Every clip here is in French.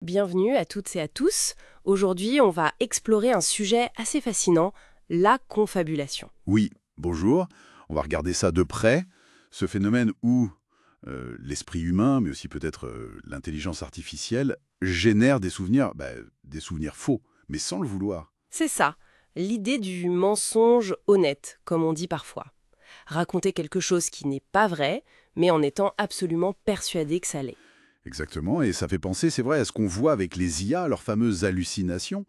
Bienvenue à toutes et à tous. Aujourd'hui, on va explorer un sujet assez fascinant, la confabulation. Oui, bonjour. On va regarder ça de près. Ce phénomène où l'esprit humain, mais aussi peut-être l'intelligence artificielle, génère des souvenirs faux, mais sans le vouloir. C'est ça, l'idée du mensonge honnête, comme on dit parfois. Raconter quelque chose qui n'est pas vrai, mais en étant absolument persuadé que ça l'est. Exactement, et ça fait penser, c'est vrai, à ce qu'on voit avec les IA, leurs fameuses hallucinations,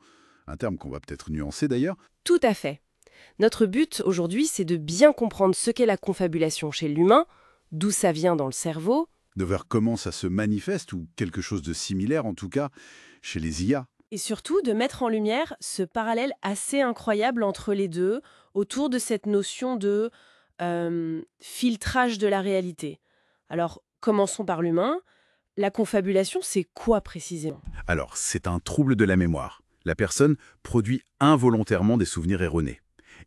un terme qu'on va peut-être nuancer d'ailleurs. Tout à fait. Notre but aujourd'hui, c'est de bien comprendre ce qu'est la confabulation chez l'humain, d'où ça vient dans le cerveau, De voir comment ça se manifeste, ou quelque chose de similaire en tout cas, chez les IA. et surtout de mettre en lumière ce parallèle assez incroyable entre les deux, autour de cette notion de filtrage de la réalité. Alors, commençons par l'humain. La confabulation, c'est quoi précisément? Alors, c'est un trouble de la mémoire. La personne produit involontairement des souvenirs erronés.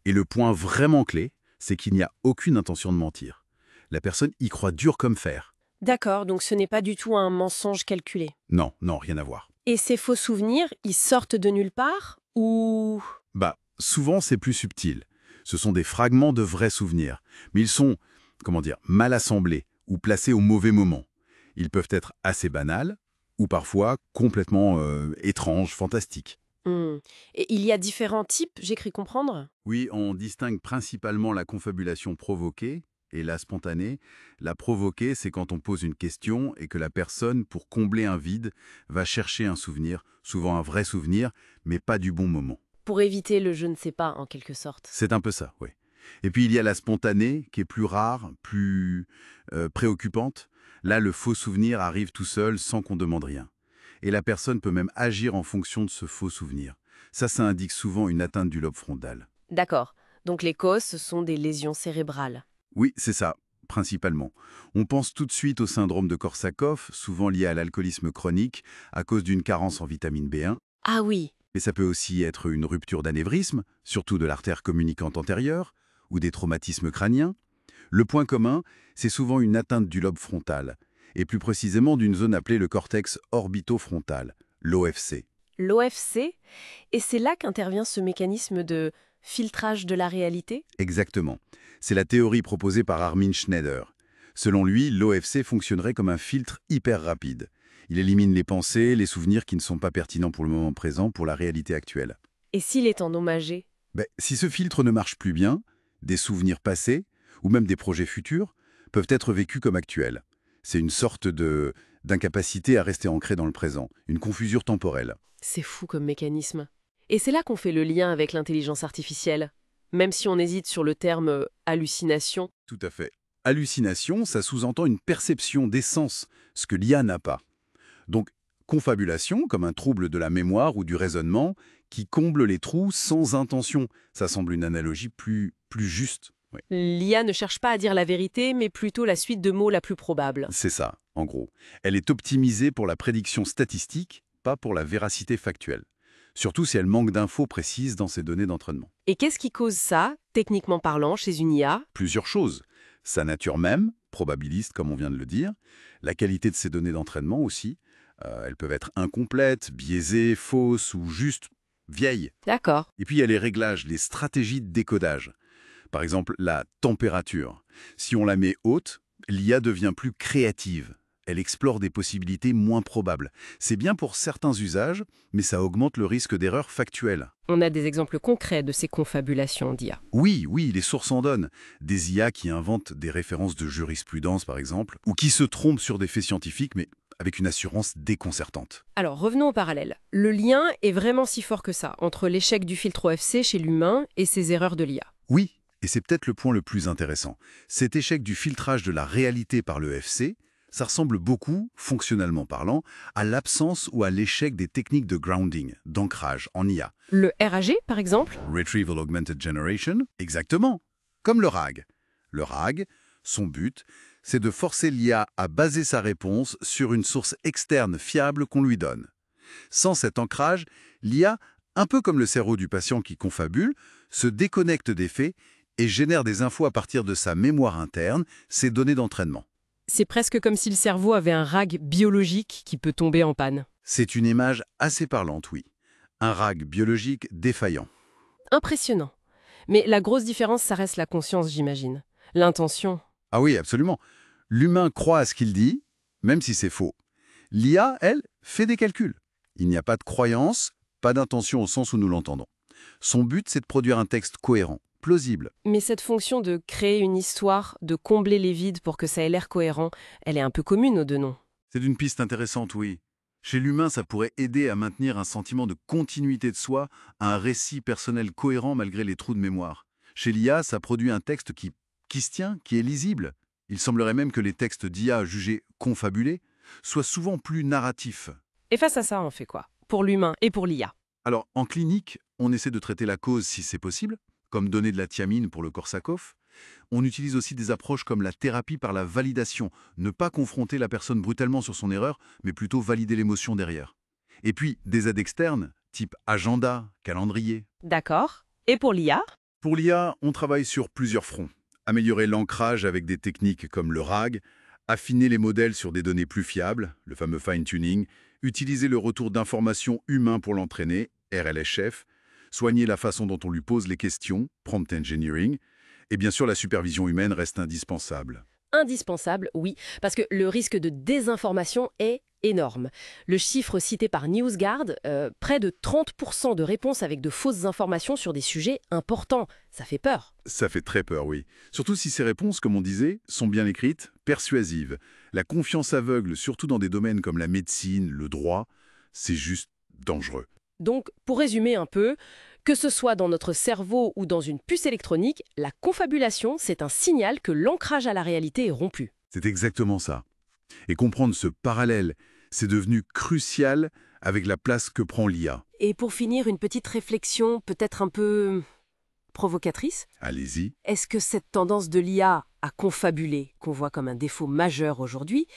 Et le point vraiment clé, c'est qu'il n'y a aucune intention de mentir. La personne y croit dur comme fer. D'accord, donc ce n'est pas du tout un mensonge calculé. Non, non, rien à voir. Et ces faux souvenirs, ils sortent de nulle part ou... Souvent c'est plus subtil. Ce sont des fragments de vrais souvenirs. Mais ils sont, mal assemblés ou placés au mauvais moment. Ils peuvent être assez banals ou parfois complètement étranges, fantastiques. Hmm. Et il y a différents types, j'ai cru comprendre? Oui, on distingue principalement la confabulation provoquée et la spontanée. La provoquée, c'est quand on pose une question et que la personne, pour combler un vide, va chercher un souvenir, souvent un vrai souvenir, mais pas du bon moment. Pour éviter le je ne sais pas, en quelque sorte. C'est un peu ça, oui. Et puis il y a la spontanée, qui est plus rare, plus préoccupante. Là, le faux souvenir arrive tout seul, sans qu'on demande rien. Et la personne peut même agir en fonction de ce faux souvenir. Ça indique souvent une atteinte du lobe frontal. D'accord. Donc les causes, ce sont des lésions cérébrales. Oui, c'est ça, principalement. On pense tout de suite au syndrome de Korsakoff, souvent lié à l'alcoolisme chronique, à cause d'une carence en vitamine B1. Ah oui, Mais ça peut aussi être une rupture d'anévrisme, surtout de l'artère communicante antérieure, ou des traumatismes crâniens. Le point commun, c'est souvent une atteinte du lobe frontal, et plus précisément d'une zone appelée le cortex orbitofrontal, l'OFC. l'OFC, et c'est là qu'intervient ce mécanisme de filtrage de la réalité? Exactement. C'est la théorie proposée par Armin Schneider. Selon lui, l'OFC fonctionnerait comme un filtre hyper rapide. Il élimine les pensées, les souvenirs qui ne sont pas pertinents pour le moment présent, pour la réalité actuelle. Et s'il est endommagé? Si ce filtre ne marche plus bien, des souvenirs passés, ou même des projets futurs, peuvent être vécus comme actuels. C'est une sorte d'incapacité à rester ancré dans le présent, une confusion temporelle. C'est fou comme mécanisme. Et c'est là qu'on fait le lien avec l'intelligence artificielle. Même si on hésite sur le terme hallucination. Tout à fait. Hallucination, ça sous-entend une perception d'essence, ce que l'IA n'a pas. Donc, confabulation, comme un trouble de la mémoire ou du raisonnement, qui comble les trous sans intention. Ça semble une analogie plus juste. Oui. L'IA ne cherche pas à dire la vérité, mais plutôt la suite de mots la plus probable. C'est ça, en gros. Elle est optimisée pour la prédiction statistique, pas pour la véracité factuelle. Surtout si elle manque d'infos précises dans ses données d'entraînement. Et qu'est-ce qui cause ça, techniquement parlant, chez une IA? Plusieurs choses. Sa nature même, probabiliste comme on vient de le dire, la qualité de ses données d'entraînement aussi. Elles peuvent être incomplètes, biaisées, fausses ou juste vieilles. D'accord. Et puis il y a les réglages, les stratégies de décodage. Par exemple, la température. Si on la met haute, l'IA devient plus créative. Elle explore des possibilités moins probables. C'est bien pour certains usages, mais ça augmente le risque d'erreur factuelle. On a des exemples concrets de ces confabulations d'IA. Oui, oui, les sources en donnent. Des IA qui inventent des références de jurisprudence, par exemple, ou qui se trompent sur des faits scientifiques, mais avec une assurance déconcertante. Alors, revenons au parallèle. Le lien est vraiment si fort que ça, entre l'échec du filtre OFC chez l'humain et ses erreurs de l'IA. Oui, et c'est peut-être le point le plus intéressant. Cet échec du filtrage de la réalité par le FC, ça ressemble beaucoup, fonctionnellement parlant, à l'absence ou à l'échec des techniques de grounding, d'ancrage en IA. Le RAG, par exemple? Retrieval Augmented Generation, exactement, comme le RAG. Le RAG, son but, c'est de forcer l'IA à baser sa réponse sur une source externe fiable qu'on lui donne. Sans cet ancrage, l'IA, un peu comme le cerveau du patient qui confabule, se déconnecte des faits et génère des infos à partir de sa mémoire interne, ses données d'entraînement. C'est presque comme si le cerveau avait un RAG biologique qui peut tomber en panne. C'est une image assez parlante, oui. Un RAG biologique défaillant. Impressionnant. Mais la grosse différence, ça reste la conscience, j'imagine. L'intention. Ah oui, absolument. L'humain croit à ce qu'il dit, même si c'est faux. L'IA, elle, fait des calculs. Il n'y a pas de croyance, pas d'intention au sens où nous l'entendons. Son but, c'est de produire un texte cohérent, plausible. Mais cette fonction de créer une histoire, de combler les vides pour que ça ait l'air cohérent, elle est un peu commune aux deux noms. C'est une piste intéressante, oui. Chez l'humain, ça pourrait aider à maintenir un sentiment de continuité de soi, un récit personnel cohérent malgré les trous de mémoire. Chez l'IA, ça produit un texte qui se tient, qui est lisible. Il semblerait même que les textes d'IA jugés confabulés soient souvent plus narratifs. Et face à ça, on fait quoi? Pour l'humain et pour l'IA. Alors, en clinique, on essaie de traiter la cause si c'est possible, comme donner de la thiamine pour le Korsakoff. On utilise aussi des approches comme la thérapie par la validation, ne pas confronter la personne brutalement sur son erreur, mais plutôt valider l'émotion derrière. Et puis, des aides externes, type agenda, calendrier. D'accord. Et pour l'IA? Pour l'IA, on travaille sur plusieurs fronts. Améliorer l'ancrage avec des techniques comme le RAG, affiner les modèles sur des données plus fiables, le fameux fine-tuning, utiliser le retour d'informations humain pour l'entraîner, RLSF, soigner la façon dont on lui pose les questions, prompt engineering, et bien sûr la supervision humaine reste indispensable. Indispensable, oui, parce que le risque de désinformation est énorme. Le chiffre cité par NewsGuard, près de 30% de réponses avec de fausses informations sur des sujets importants. Ça fait peur. Ça fait très peur, oui. Surtout si ces réponses, comme on disait, sont bien écrites, persuasives. La confiance aveugle, surtout dans des domaines comme la médecine, le droit, c'est juste dangereux. Donc, pour résumer un peu, que ce soit dans notre cerveau ou dans une puce électronique, la confabulation, c'est un signal que l'ancrage à la réalité est rompu. C'est exactement ça. Et comprendre ce parallèle, c'est devenu crucial avec la place que prend l'IA. Et pour finir, une petite réflexion peut-être un peu provocatrice. Allez-y. Est-ce que cette tendance de l'IA à confabuler, qu'on voit comme un défaut majeur aujourd'hui,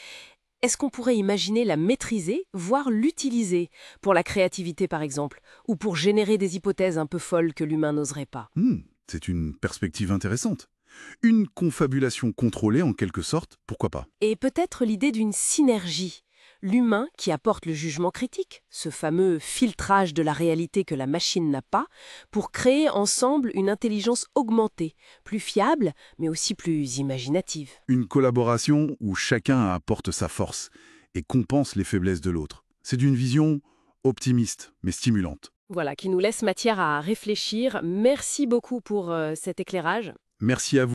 est-ce qu'on pourrait imaginer la maîtriser, voire l'utiliser, pour la créativité par exemple, ou pour générer des hypothèses un peu folles que l'humain n'oserait pas? C'est une perspective intéressante. Une confabulation contrôlée en quelque sorte, pourquoi pas? Et peut-être l'idée d'une synergie. L'humain qui apporte le jugement critique, ce fameux filtrage de la réalité que la machine n'a pas, pour créer ensemble une intelligence augmentée, plus fiable, mais aussi plus imaginative. Une collaboration où chacun apporte sa force et compense les faiblesses de l'autre. C'est d'une vision optimiste, mais stimulante. Voilà, qui nous laisse matière à réfléchir. Merci beaucoup pour cet éclairage. Merci à vous.